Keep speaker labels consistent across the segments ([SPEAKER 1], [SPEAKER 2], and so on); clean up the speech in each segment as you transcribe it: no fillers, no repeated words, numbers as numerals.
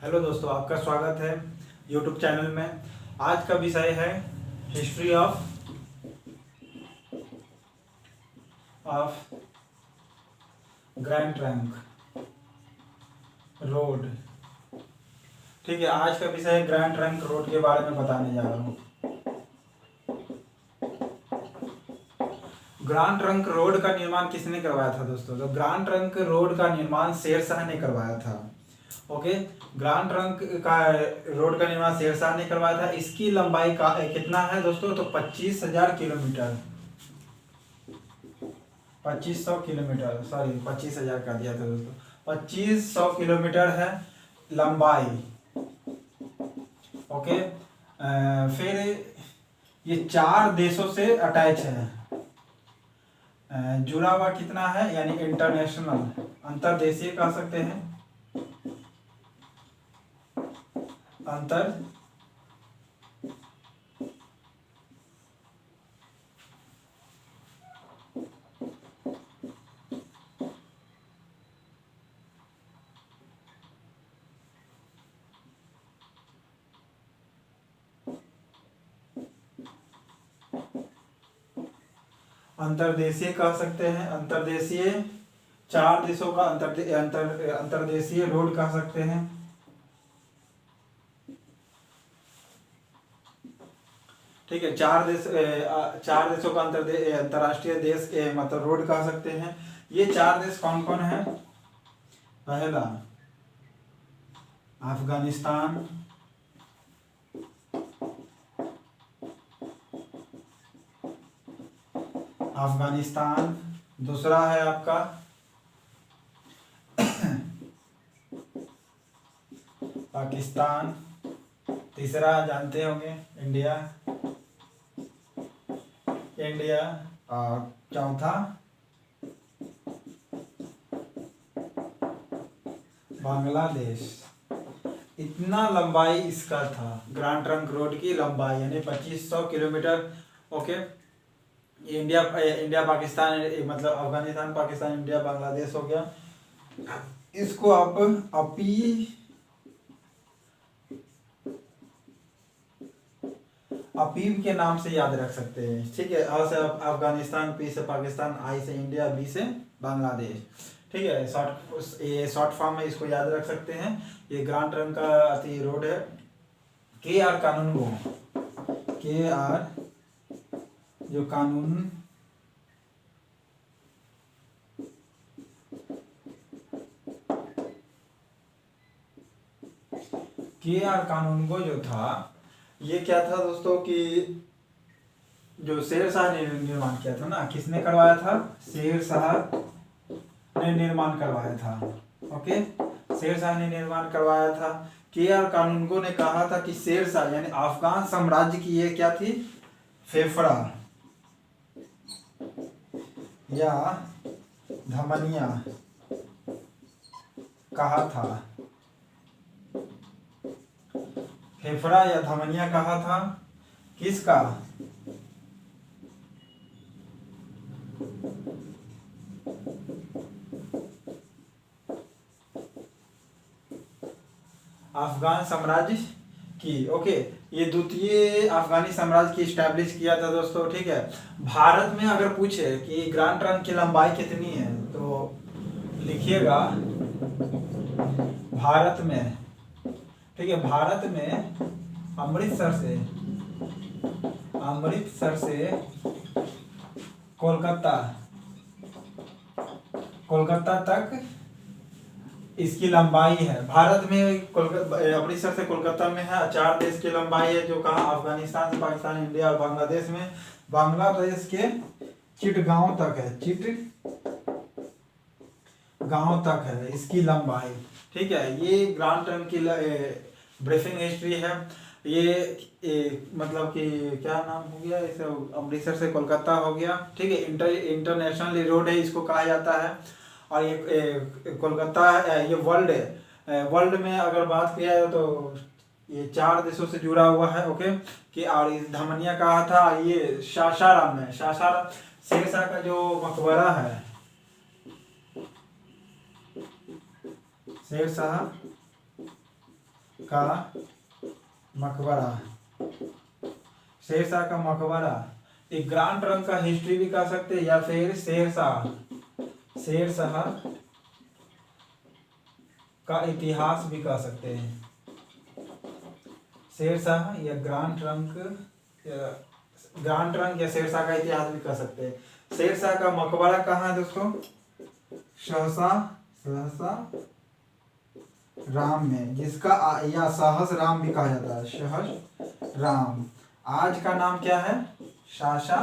[SPEAKER 1] Hello दोस्तों, आपका स्वागत है यूट्यूब चैनल में। आज का विषय है history of grand trunk road. ठीक है, आज का विषय है ग्रैंड ट्रंक रोड के बारे में बताने जा रहा हूँ। ग्रैंड ट्रंक रोड का निर्माण किसने करवाया था दोस्तों? तो ग्रैंड ट्रंक रोड का निर्माण शेरशाह ने करवाया था। ओके, ग्रैंड ट्रंक का रोड का निर्माण शेरशाह ने करवाया था। इसकी लंबाई का कितना है दोस्तों? तो 25,000 किलोमीटर, 2500 किलोमीटर, सॉरी 25,000 का दिया था दोस्तों। 2500 किलोमीटर है लंबाई। ओके, फिर ये 4 देशों से अटैच है, जुड़ा हुआ कितना है, यानी इंटरनेशनल, अंतर्देशीय कह सकते हैं, अंतर अंतर्देशीय कह सकते हैं, अंतर्देशीय 4 देशों का अंतर्देशीय रोड कह सकते हैं। ठीक है, 4 देशों का अंतर्राष्ट्रीय देश मतलब रोड कह सकते हैं। ये 4 देश कौन कौन है? पहला अफगानिस्तान, दूसरा है आपका पाकिस्तान, तीसरा जानते होंगे इंडिया, और चौथा बांग्लादेश। इतना लंबाई इसका था, ग्रैंड ट्रंक रोड की लंबाई यानी 2500 किलोमीटर। ओके, इंडिया पाकिस्तान, मतलब अफगानिस्तान, पाकिस्तान, इंडिया, बांग्लादेश हो गया। इसको आप अपीब के नाम से याद रख सकते हैं। ठीक है, अ से अफगानिस्तान, पी से पाकिस्तान, आई से इंडिया, बी से बांग्लादेश। ठीक है, ये शॉर्ट फॉर्म में इसको याद रख सकते हैं। ये ग्रैंड ट्रंक का अति रोड है। के आर जो कानून कानूनगो जो था, ये क्या था दोस्तों कि जो शेरशाह ने निर्माण किया था ना, किसने करवाया था? शेरशाह ने निर्माण करवाया था। ओके, शेरशाह ने निर्माण करवाया था। के आर कानूनगो ने कहा था कि शेरशाह यानी अफगान साम्राज्य की ये क्या थी? फेफड़ा या धमनिया कहा था, फेफड़ा या धमनिया कहा था किसका? अफगान साम्राज्य की। ओके, ये द्वितीय अफगानी साम्राज्य की स्टैब्लिश किया था दोस्तों। ठीक है, भारत में अगर पूछे कि ग्रैंड ट्रंक की लंबाई कितनी है तो लिखिएगा भारत में। ठीक है, भारत में अमृतसर से कोलकाता तक इसकी लंबाई है। भारत में अमृतसर से कोलकाता में है। 4 देश की लंबाई है, जो कहा? अफगानिस्तान से पाकिस्तान, इंडिया और बांग्लादेश में। बांग्लादेश के चिटगांव तक है, चिटगांव तक है इसकी लंबाई। ठीक है, ये ग्रैंड ट्रंक की ब्रीफिंग हिस्ट्री है। ये मतलब कि क्या नाम हो गया इसे? अमृतसर से कोलकाता हो गया। ठीक है, इंटरनेशनल रोड है, इसको कहा जाता है। और ये कोलकाता, ये वर्ल्ड में अगर बात किया जाए तो ये 4 देशों से जुड़ा हुआ है। ओके, कि और इस धमनिया कहा था, ये सासाराम है। शेरशाह का जो मकबरा है, शेरशाह का मकबरा, शेरशाह का मकबरा, एक ग्रांड ट्रंक का हिस्ट्री भी कह सकते हैं, या फिर शेरशाह का इतिहास भी कह सकते हैं। शेरशाह या ग्रांड ट्रंक या शेरशाह का इतिहास भी कह सकते हैं। शेरशाह का मकबरा कहाँ है दोस्तों? सहसा राम में, जिसका या सहस राम भी कहा जाता है, सहस राम। आज का नाम क्या है? शासा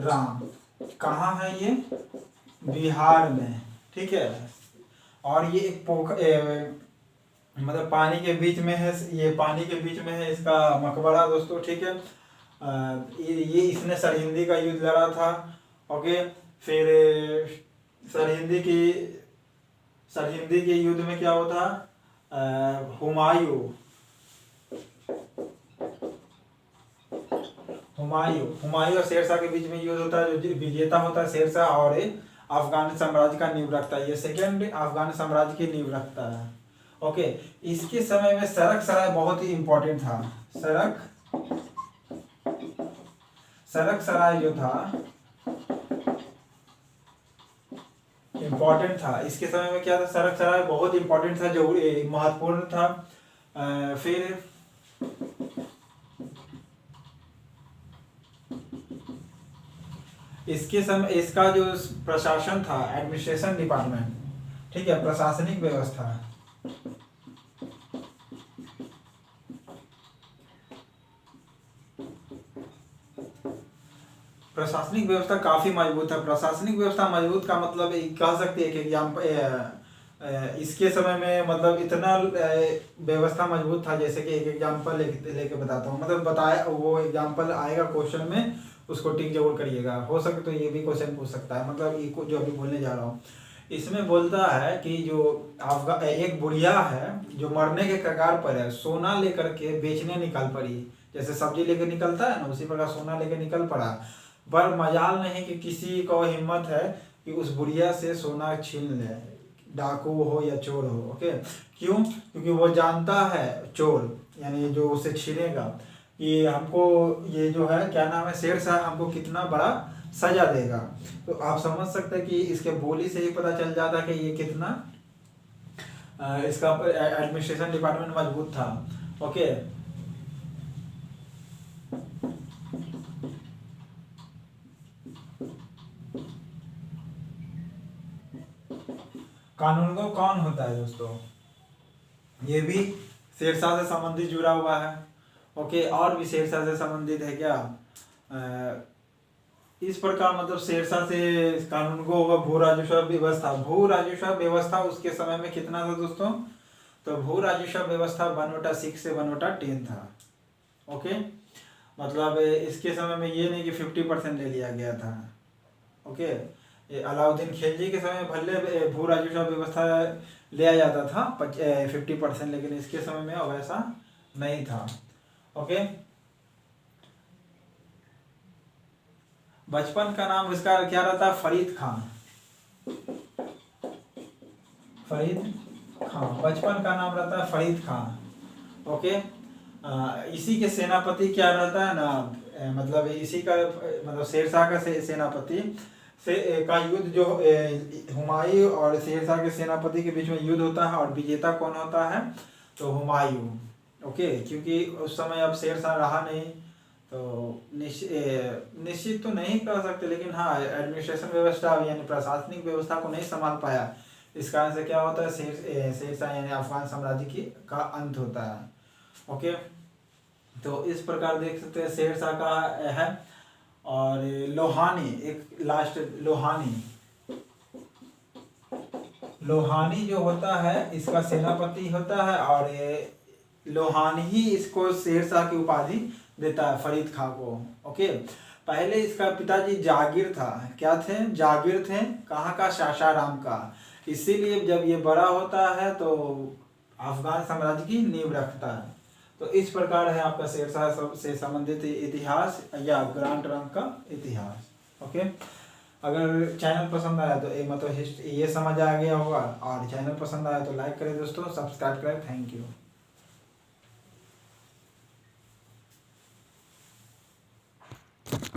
[SPEAKER 1] राम। कहाँ है ये? बिहार में, ठीक है। और ये एक मतलब पानी के बीच में है, ये पानी के बीच में है इसका मकबरा दोस्तों, ठीक है। ये इसने सरहिंदी का युद्ध लड़ा था, ओके। फिर सरहिंदी के युद्ध में क्या होता? हुमायूं और शेरशाह के बीच में युद्ध होता है। जो विजेता होता है शेरशाह, और अफगान साम्राज्य का नींव रखता है। ये सेकेंड अफगान साम्राज्य की नींव रखता है, ओके। इसके समय में सड़क सराय बहुत ही इंपॉर्टेंट था। सड़क सराय जो था इम्पोर्टेंट था। इसके समय में क्या था? सड़क सराय बहुत इंपॉर्टेंट था, जो महत्वपूर्ण था। फिर इसके समय इसका जो प्रशासन था, एडमिनिस्ट्रेशन डिपार्टमेंट, ठीक है, प्रशासनिक व्यवस्था, प्रशासनिक व्यवस्था काफी मजबूत है। प्रशासनिक व्यवस्था मजबूत का मतलब कह सकते हैं कि इसके समय में मतलब इतना व्यवस्था मजबूत था। जैसे कि एक एग्जांपल लेके बताता हूँ, मतलब बताया वो एग्जांपल आएगा क्वेश्चन में, उसको टिक जरूर करिएगा। हो सके तो ये भी क्वेश्चन पूछ सकता है, मतलब ये जो अभी बोलने जा रहा हूँ। इसमें बोलता है कि जो एक बुढ़िया है जो मरने के कगार पर है, सोना लेकर के बेचने निकल पड़ी। जैसे सब्जी लेके निकलता है ना, उसी प्रकार सोना लेके निकल पड़ा। पर मजाल नहीं कि किसी को हिम्मत है कि उस बुढ़िया से सोना छीन ले, डाकू हो या चोर हो, ओके। क्यों? क्योंकि वो जानता है, चोर यानी जो उसे छीनेगा, कि हमको ये जो है क्या नाम है, शेरशाह हमको कितना बड़ा सजा देगा। तो आप समझ सकते हैं कि इसके बोली से ही पता चल जाता है कि ये कितना इसका एडमिनिस्ट्रेशन डिपार्टमेंट मजबूत था, ओके। कानूनगो कौन होता है दोस्तों? ये भी शेरशाह से संबंधित जुड़ा हुआ है, ओके। और भी शेरशाह से संबंधित है क्या? इस प्रकार मतलब शेरशाह से कानूनगो होगा भू राजस्व व्यवस्था। भू राजस्व व्यवस्था उसके समय में कितना था दोस्तों? तो भू राजस्व व्यवस्था 1/6 से 1/10 था, ओके। मतलब इसके समय में ये नहीं कि 50% ले लिया गया था, ओके। अलाउद्दीन खिलजी के समय भले भू राजस्व व्यवस्था लिया जाता था 50%, लेकिन इसके समय में अब ऐसा नहीं था, ओके। बचपन का नाम इसका क्या रहता है? फरीद खान। बचपन का नाम रहता है फरीद खान, ओके। इसी के सेनापति क्या रहता है ना, मतलब इसी का मतलब शेरशाह का सेनापति का युद्ध जो हुमायूं और शेरशाह के सेनापति के बीच में युद्ध होता है, और विजेता कौन होता है? तो हुमायूं, ओके। क्योंकि उस समय अब शेरशाह रहा नहीं, तो निश्चित तो नहीं कह सकते, लेकिन हाँ एडमिनिस्ट्रेशन व्यवस्था यानी प्रशासनिक व्यवस्था को नहीं संभाल पाया। इस कारण से क्या होता है? शेरशाह यानी अफगान साम्राज्य का अंत होता है, ओके। तो इस प्रकार देख सकते हैं शेरशाह का है। और लोहानी, एक लास्ट लोहानी जो होता है इसका सेनापति होता है, और लोहानी ही इसको शेरशाह की उपाधि देता है फरीद खां को, ओके। पहले इसका पिताजी जागीर था। क्या थे? जागीर थे। कहाँ का? सासाराम का। इसीलिए जब ये बड़ा होता है तो अफगान साम्राज्य की नींव रखता है। तो इस प्रकार है आपका शेरशाह से संबंधित इतिहास या ग्रांड ट्रंक का इतिहास, ओके। अगर चैनल पसंद आया तो ये मतलब ये समझ आ गया होगा, और चैनल पसंद आया तो लाइक करें दोस्तों, सब्सक्राइब करें। Thank you.